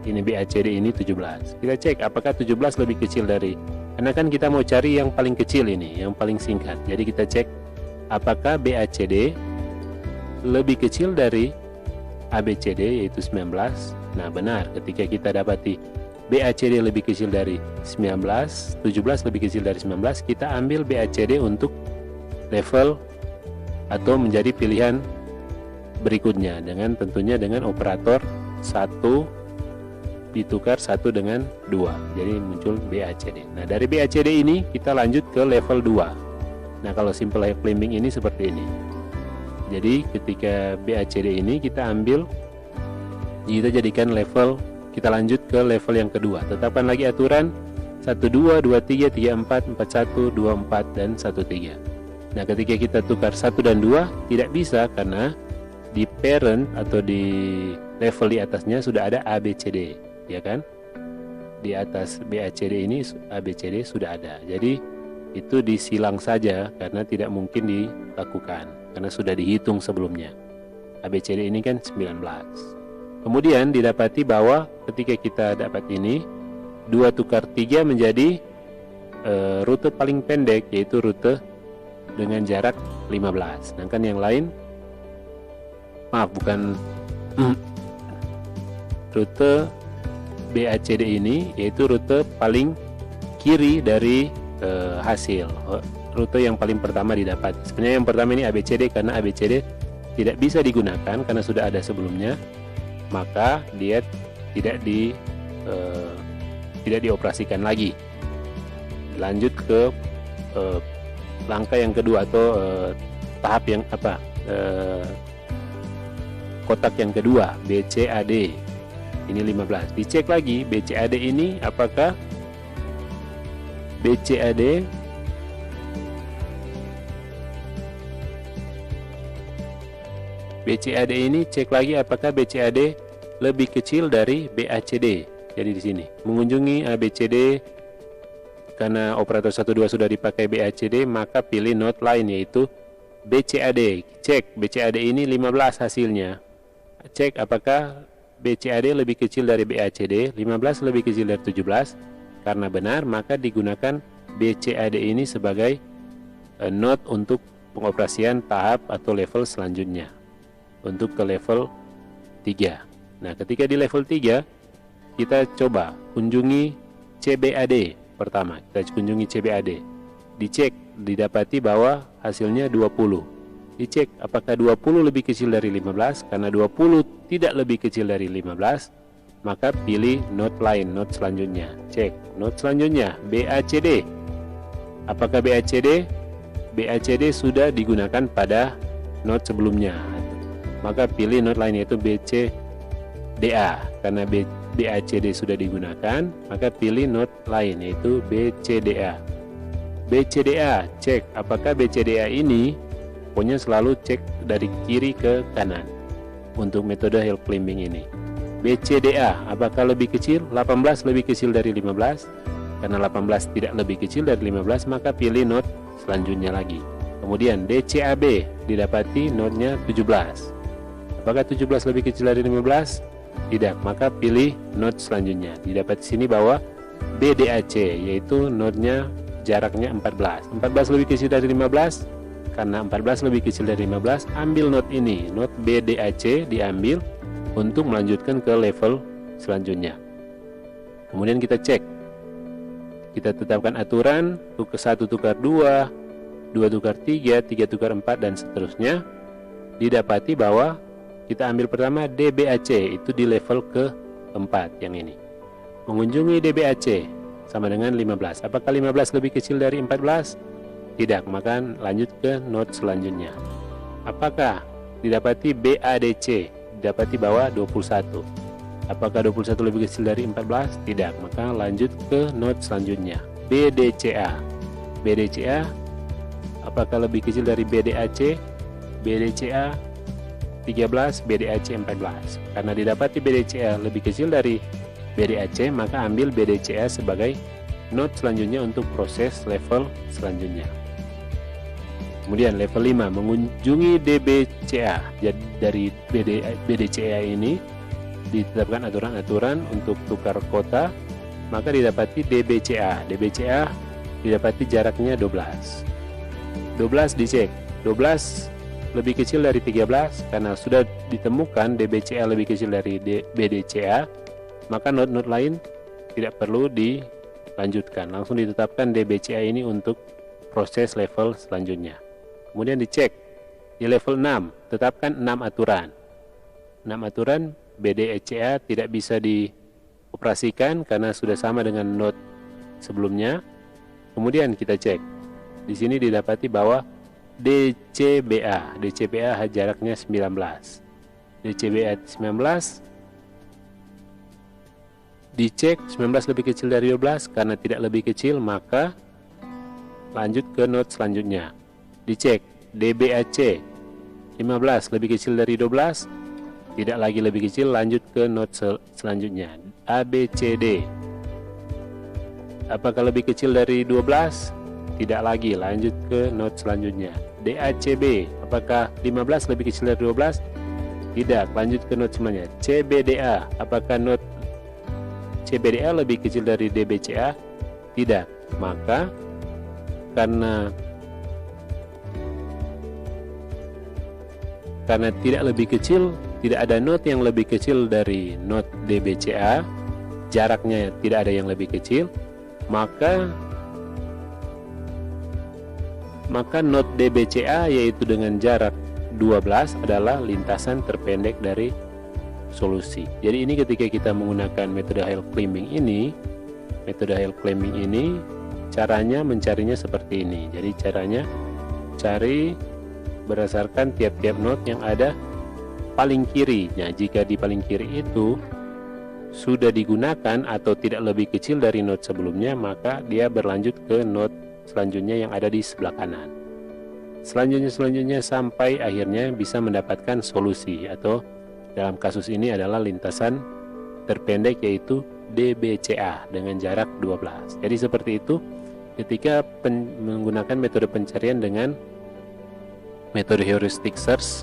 Ini BACD ini 17. Kita cek apakah 17 lebih kecil dari, karena kan kita mau cari yang paling kecil ini, yang paling singkat. Jadi kita cek apakah BACD lebih kecil dari ABCD, yaitu 19. Nah, benar, ketika kita dapati BACD lebih kecil dari 19, 17 lebih kecil dari 19, kita ambil BACD untuk level atau menjadi pilihan berikutnya, dengan tentunya dengan operator 1 ditukar 1 dengan 2, jadi muncul BACD. Nah, dari BACD ini kita lanjut ke level 2. Nah, kalau simple high climbing ini seperti ini. Jadi ketika BACD ini kita ambil, kita jadikan level, kita lanjut ke level yang kedua. Tetapkan lagi aturan 1 2, 2 3, 3 4, 4 1, 2 4, dan 1 3. Nah, ketika kita tukar 1 dan 2 tidak bisa, karena di parent atau di level di atasnya sudah ada ABCD, ya kan? Di atas BACD ini ABCD sudah ada. Jadi itu disilang saja karena tidak mungkin dilakukan, karena sudah dihitung sebelumnya. ABCD ini kan 19. Kemudian didapati bahwa ketika kita dapat ini, 2 tukar 3 menjadi rute paling pendek, yaitu rute dengan jarak 15. Sedangkan yang lain, rute BACD ini yaitu rute paling kiri dari hasil, rute yang paling pertama didapat. Sebenarnya yang pertama ini ABCD, karena ABCD tidak bisa digunakan karena sudah ada sebelumnya, maka dia tidak dioperasikan lagi. Lanjut ke langkah yang kedua atau tahap yang kotak yang kedua, BCAD. Ini 15. Dicek lagi BCAD ini apakah BCAD ini, cek lagi apakah BCAD lebih kecil dari BACD. Jadi di sini mengunjungi ABCD, karena operator 1 2 sudah dipakai BACD, maka pilih node lain yaitu BCAD. Cek BCAD ini 15 hasilnya. Cek apakah BCAD lebih kecil dari BACD, 15 lebih kecil dari 17. Karena benar, maka digunakan BCAD ini sebagai node untuk pengoperasian tahap atau level selanjutnya, untuk ke level 3. Nah, ketika di level 3 kita coba kunjungi CBAD pertama. Kita kunjungi CBAD. Dicek, didapati bahwa hasilnya 20. Dicek apakah 20 lebih kecil dari 15. Karena 20 tidak lebih kecil dari 15, maka pilih node lain, node selanjutnya. Cek node selanjutnya BACD. Apakah BACD sudah digunakan pada node sebelumnya. maka pilih node lain yaitu BCDA. Karena BACD sudah digunakan, maka pilih node lain yaitu BCDA. BCDA, cek apakah BCDA ini, pokoknya selalu cek dari kiri ke kanan untuk metode hill climbing ini. BCDA, apakah lebih kecil? 18 lebih kecil dari 15. Karena 18 tidak lebih kecil dari 15, maka pilih node selanjutnya lagi. Kemudian DCAB, didapati node-nya 17. Apakah 17 lebih kecil dari 15? Tidak, maka pilih node selanjutnya. Didapat di sini bahwa BDAC, yaitu node-nya jaraknya 14. 14 lebih kecil dari 15. Karena 14 lebih kecil dari 15, ambil node ini, node BDAC diambil untuk melanjutkan ke level selanjutnya. Kemudian kita cek. Kita tetapkan aturan, tukar 1 tukar 2, 2 tukar 3, 3 tukar 4, dan seterusnya. Didapati bahwa kita ambil pertama DBAC, itu di level ke-4 yang ini. Mengunjungi DBAC sama dengan 15. Apakah 15 lebih kecil dari 14? Tidak, maka lanjut ke node selanjutnya. Apakah didapati BADC? Didapati bahwa 21. Apakah 21 lebih kecil dari 14? Tidak, maka lanjut ke node selanjutnya. BDCA. BDCA, apakah lebih kecil dari BDAC? BDCA 13, BDAC 14. Karena didapati BDCA lebih kecil dari BDAC, maka ambil BDCA sebagai node selanjutnya untuk proses level selanjutnya. Kemudian level 5, mengunjungi DBCA. Jadi dari BDCA ini ditetapkan aturan-aturan untuk tukar kota, maka didapati DBCA. DBCA didapati jaraknya 12. 12 dicek. 12 lebih kecil dari 13, karena sudah ditemukan DBCA lebih kecil dari BDCA, maka node-node lain tidak perlu dilanjutkan. Langsung ditetapkan DBCA ini untuk proses level selanjutnya. Kemudian dicek di level 6, tetapkan 6 aturan. 6 aturan BDCA tidak bisa dioperasikan karena sudah sama dengan node sebelumnya. Kemudian kita cek. Di sini didapati bahwa DCBA jaraknya 19. DCBA 19 dicek 19 lebih kecil dari 12, karena tidak lebih kecil maka lanjut ke node selanjutnya. Dicek DBAC 15 lebih kecil dari 12, tidak lagi lebih kecil, lanjut ke node selanjutnya. ABCD, apakah lebih kecil dari 12? Tidak lagi, lanjut ke node selanjutnya. DACB, apakah 15 lebih kecil dari 12? Tidak, lanjut ke node selanjutnya. CBDA, apakah node CBDA lebih kecil dari DBCA? Tidak, maka karena tidak lebih kecil, tidak ada node yang lebih kecil dari node DBCA, jaraknya tidak ada yang lebih kecil, maka node DBCA yaitu dengan jarak 12 adalah lintasan terpendek dari solusi. Jadi ini ketika kita menggunakan metode hill climbing ini, caranya mencarinya seperti ini. Jadi caranya cari berdasarkan tiap-tiap node yang ada paling kiri. Nah, jika di paling kiri itu sudah digunakan atau tidak lebih kecil dari node sebelumnya, maka dia berlanjut ke node selanjutnya yang ada di sebelah kanan. Selanjutnya sampai akhirnya bisa mendapatkan solusi, atau dalam kasus ini adalah lintasan terpendek yaitu DBCA dengan jarak 12. Jadi seperti itu ketika menggunakan metode pencarian dengan metode heuristic search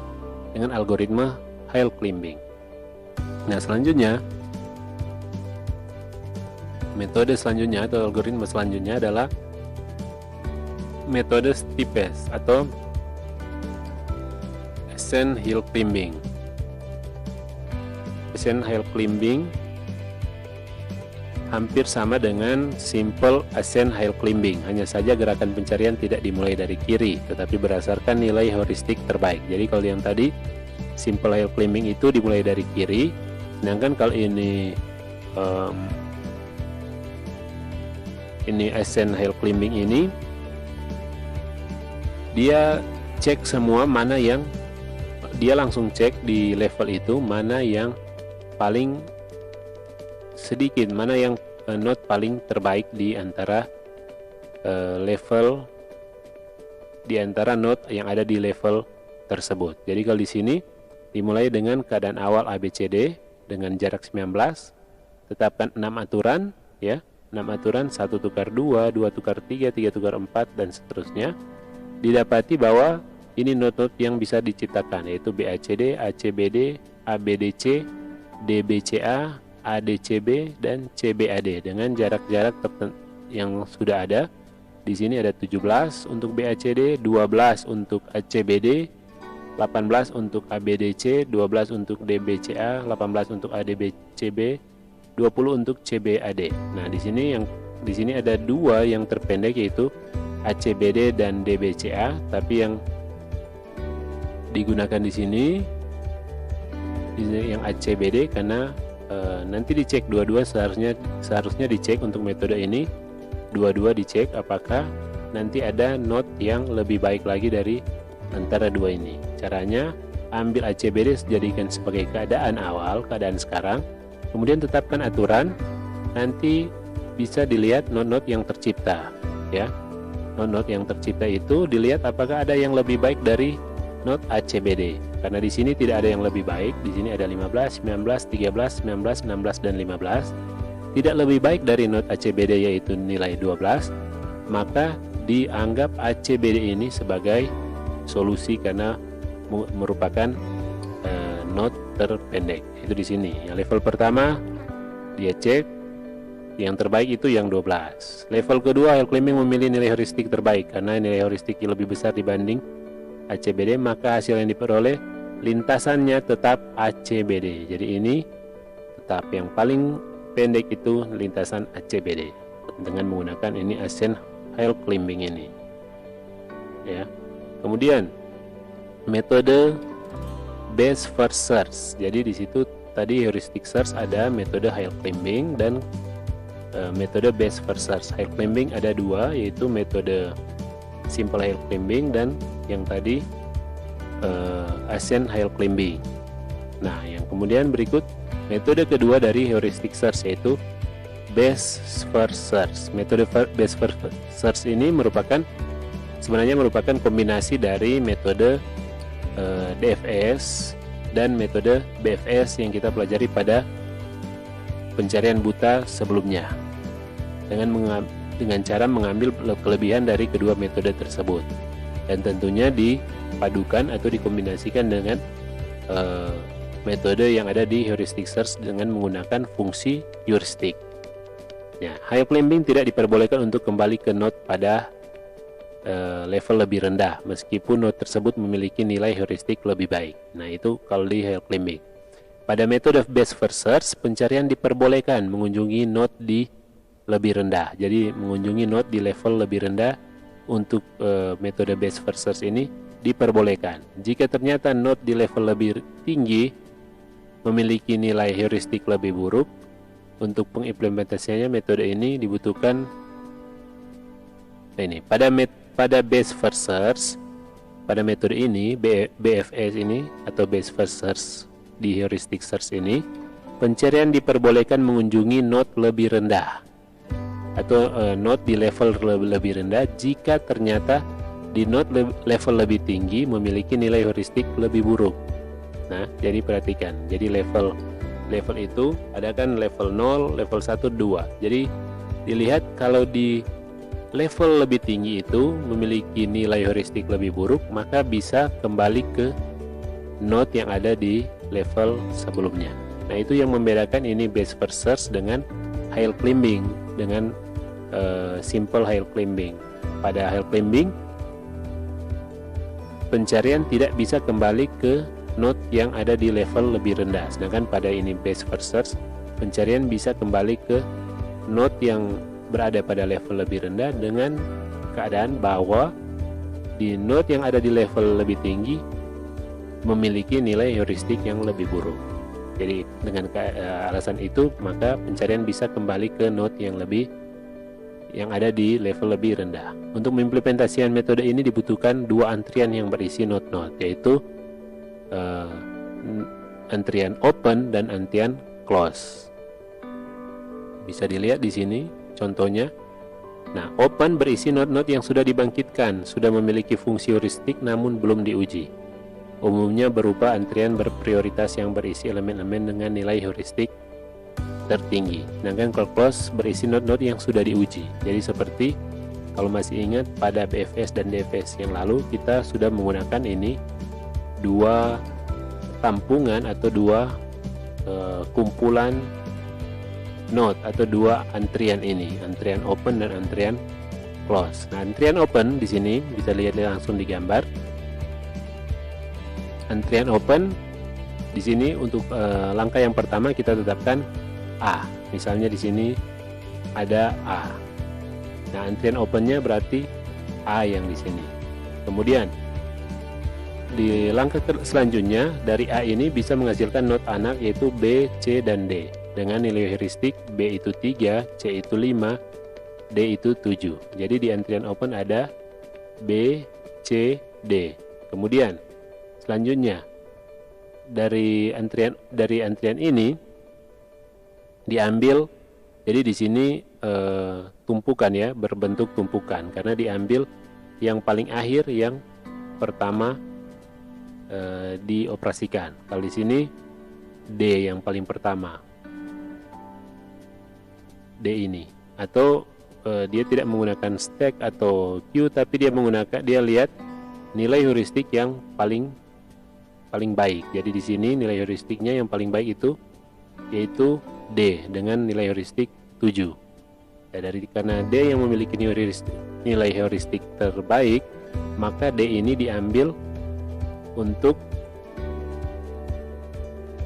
dengan algoritma hill climbing. Nah, selanjutnya metode selanjutnya atau algoritma selanjutnya adalah metode steepest atau ascent hill climbing. Ascent hill climbing hampir sama dengan simple ascent hill climbing, hanya saja gerakan pencarian tidak dimulai dari kiri tetapi berdasarkan nilai heuristik terbaik. Jadi kalau yang tadi simple hill climbing itu dimulai dari kiri, sedangkan kalau ini ascent hill climbing ini dia cek semua mana yang dia langsung cek di level itu mana yang paling sedikit, mana yang note paling terbaik di antara level, di antara note yang ada di level tersebut. Jadi kalau di sini dimulai dengan keadaan awal ABCD dengan jarak 19, tetapkan 6 aturan ya, 6 aturan, 1 tukar 2, 2 tukar 3, 3 tukar 4 dan seterusnya. Didapati bahwa ini not-not yang bisa diciptakan, yaitu BACD, ACBD, ABDC, DBCA, ADCB dan CBAD dengan jarak-jarak yang sudah ada. Di sini ada 17 untuk BACD, 12 untuk ACBD, 18 untuk ABDC, 12 untuk DBCA, 18 untuk ADBCB, 20 untuk CBAD. Nah, di sini ada dua yang terpendek, yaitu ACBD dan DBCA, tapi yang digunakan di sini yang ACBD karena nanti dicek dua-dua, seharusnya dicek untuk metode ini dua-dua dicek apakah nanti ada note yang lebih baik lagi dari antara dua ini. Caranya ambil ACBD jadikan sebagai keadaan awal, keadaan sekarang, kemudian tetapkan aturan, nanti bisa dilihat not-not yang tercipta ya. Not-not yang tercipta itu dilihat apakah ada yang lebih baik dari not ACBD. Karena di sini tidak ada yang lebih baik, di sini ada 15, 19, 13, 19, 16 dan 15. Tidak lebih baik dari not ACBD yaitu nilai 12, maka dianggap ACBD ini sebagai solusi karena merupakan not terpendek. Itu di sini. Yang level pertama dia cek yang terbaik itu yang 12. Level kedua, Hell Climbing memilih nilai heuristik terbaik karena nilai heuristik lebih besar dibanding ACBD, maka hasil yang diperoleh lintasannya tetap ACBD. Jadi ini tetap yang paling pendek itu lintasan ACBD dengan menggunakan ini Ascent Hell Climbing ini ya. Kemudian metode best first search. Jadi di situ tadi heuristic search ada metode Hell Climbing dan metode best first search. Hell Climbing ada dua, yaitu metode simple Hell Climbing dan yang tadi Ascent Hell Climbing. Nah, yang kemudian berikut metode kedua dari heuristic search yaitu best first search. Metode best first search ini sebenarnya merupakan kombinasi dari metode DFS dan metode BFS yang kita pelajari pada pencarian buta sebelumnya dengan cara mengambil kelebihan dari kedua metode tersebut dan tentunya dipadukan atau dikombinasikan dengan metode yang ada di heuristic search dengan menggunakan fungsi heuristik. Ya, Hell Climbing tidak diperbolehkan untuk kembali ke node pada level lebih rendah meskipun node tersebut memiliki nilai heuristik lebih baik. Nah, itu kalau di Hell Climbing. Pada metode best first search, pencarian diperbolehkan mengunjungi node di lebih rendah. Jadi mengunjungi node di level lebih rendah untuk metode best first search ini diperbolehkan. Jika ternyata node di level lebih tinggi memiliki nilai heuristik lebih buruk, untuk pengimplementasiannya metode ini dibutuhkan ini. Pada best first search, pada metode ini BFS ini atau best first search di heuristic search ini, pencarian diperbolehkan mengunjungi node lebih rendah atau node di level lebih rendah jika ternyata di node level lebih tinggi memiliki nilai heuristik lebih buruk. Nah, jadi perhatikan. Jadi level itu ada kan level 0, level 1, 2. Jadi dilihat kalau di level lebih tinggi itu memiliki nilai heuristik lebih buruk, maka bisa kembali ke node yang ada di level sebelumnya. Nah, itu yang membedakan ini best first search dengan Hell Climbing, dengan simple Hell Climbing. Pada Hell Climbing pencarian tidak bisa kembali ke node yang ada di level lebih rendah, sedangkan pada ini best first search pencarian bisa kembali ke node yang berada pada level lebih rendah dengan keadaan bahwa di node yang ada di level lebih tinggi memiliki nilai heuristik yang lebih buruk. Jadi dengan alasan itu maka pencarian bisa kembali ke node yang ada di level lebih rendah. Untuk mengimplementasikan metode ini dibutuhkan dua antrian yang berisi node-node, yaitu antrian open dan antrian close. Bisa dilihat di sini contohnya. Nah, open berisi node-node yang sudah dibangkitkan, sudah memiliki fungsi heuristik namun belum diuji. Umumnya berupa antrian berprioritas yang berisi elemen-elemen dengan nilai heuristik tertinggi. Sedangkan kalau close berisi node-node yang sudah diuji. Jadi seperti kalau masih ingat pada BFS dan DFS yang lalu kita sudah menggunakan ini dua tampungan atau dua kumpulan node atau dua antrian ini, antrian open dan antrian close. Nah, antrian open di sini bisa lihat langsung di gambar. Antrian open di sini untuk langkah yang pertama kita tetapkan A. Misalnya di sini ada A. Nah, antrian opennya berarti A yang di sini. Kemudian di langkah selanjutnya dari A ini bisa menghasilkan node anak yaitu B, C, dan D. Dengan nilai heuristik B itu 3, C itu 5, D itu 7. Jadi di antrian open ada B, C, D. Kemudian selanjutnya dari antrian ini diambil, jadi di sini tumpukan ya, berbentuk tumpukan karena diambil yang paling akhir yang pertama dioperasikan. Kalau di sini D yang paling pertama. D ini, atau dia tidak menggunakan stack atau queue, tapi dia lihat nilai heuristik yang paling baik. Jadi di sini nilai heuristiknya yang paling baik itu yaitu D dengan nilai heuristik 7. Ya, karena D yang memiliki nilai heuristik terbaik, maka D ini diambil untuk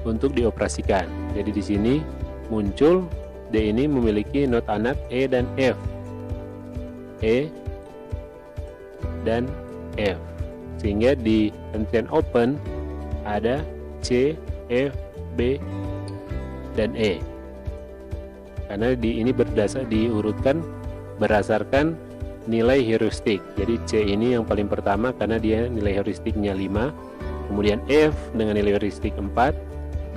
dioperasikan. Jadi di sini muncul D ini memiliki node anak E dan F. E dan F. Sehingga di antrian open ada C, F, B, dan E. Karena ini diurutkan berdasarkan nilai heuristik. Jadi C ini yang paling pertama karena dia nilai heuristiknya 5. Kemudian F dengan nilai heuristik 4,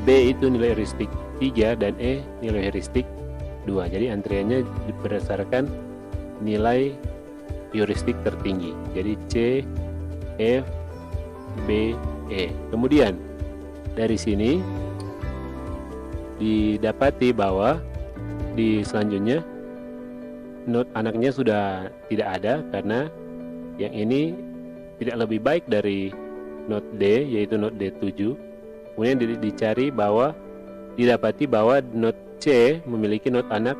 B itu nilai heuristik 3, dan E nilai heuristik 2. Jadi antriannya berdasarkan nilai heuristik tertinggi. Jadi C, F, B, E. Kemudian dari sini didapati bahwa di selanjutnya node anaknya sudah tidak ada karena yang ini tidak lebih baik dari node D, yaitu node D7. Kemudian dicari bahwa didapati bahwa node C memiliki node anak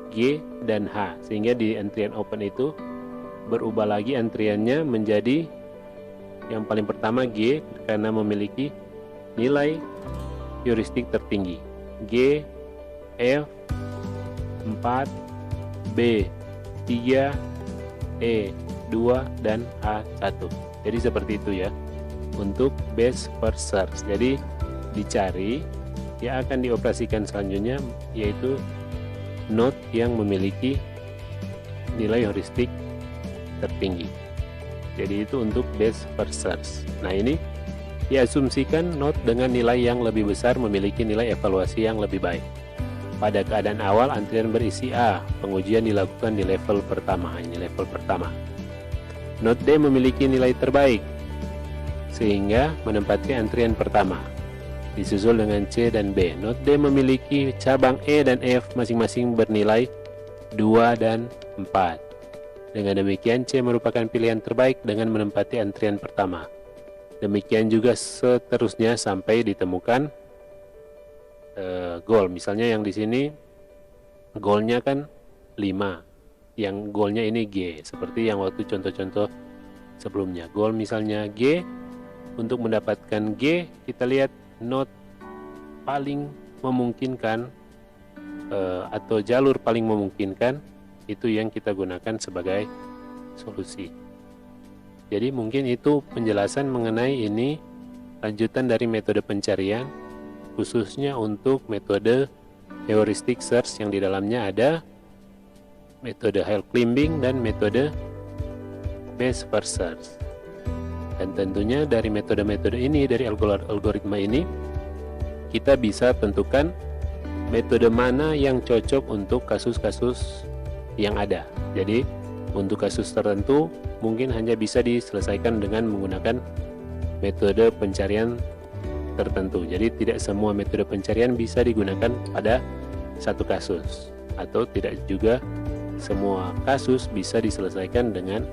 G dan H, sehingga di antrian open itu berubah lagi antriannya menjadi yang paling pertama G karena memiliki nilai heuristik tertinggi, G, F 4, B 3, E 2, dan H 1. Jadi seperti itu ya untuk best first search. Jadi dicari yang akan dioperasikan selanjutnya yaitu node yang memiliki nilai heuristik tertinggi. Jadi itu untuk best first search. Nah, ini diasumsikan node dengan nilai yang lebih besar memiliki nilai evaluasi yang lebih baik. Pada keadaan awal antrian berisi A, pengujian dilakukan di level pertama. Ini level pertama. Node D memiliki nilai terbaik sehingga menempati antrian pertama, disusul dengan C dan B. Node D memiliki cabang E dan F masing-masing bernilai 2 dan 4. Dengan demikian C merupakan pilihan terbaik dengan menempati antrian pertama. Demikian juga seterusnya sampai ditemukan goal. Misalnya yang di sini goalnya kan 5, yang goalnya ini G, seperti yang waktu contoh-contoh sebelumnya. Goal misalnya G, untuk mendapatkan G kita lihat node paling memungkinkan atau jalur paling memungkinkan itu yang kita gunakan sebagai solusi. Jadi mungkin itu penjelasan mengenai ini lanjutan dari metode pencarian, khususnya untuk metode heuristic search yang di dalamnya ada metode hill climbing dan metode best first search. Dan tentunya dari metode-metode ini, dari algoritma ini, kita bisa tentukan metode mana yang cocok untuk kasus-kasus yang ada. Jadi untuk kasus tertentu mungkin hanya bisa diselesaikan dengan menggunakan metode pencarian tertentu. Jadi tidak semua metode pencarian bisa digunakan pada satu kasus, atau tidak juga semua kasus bisa diselesaikan dengan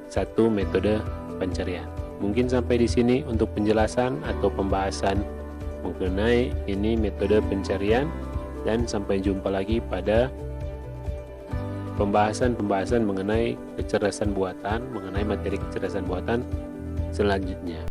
satu metode pencarian. Mungkin sampai di sini untuk penjelasan atau pembahasan mengenai ini metode pencarian, dan sampai jumpa lagi pada pembahasan mengenai kecerdasan buatan, mengenai materi kecerdasan buatan selanjutnya.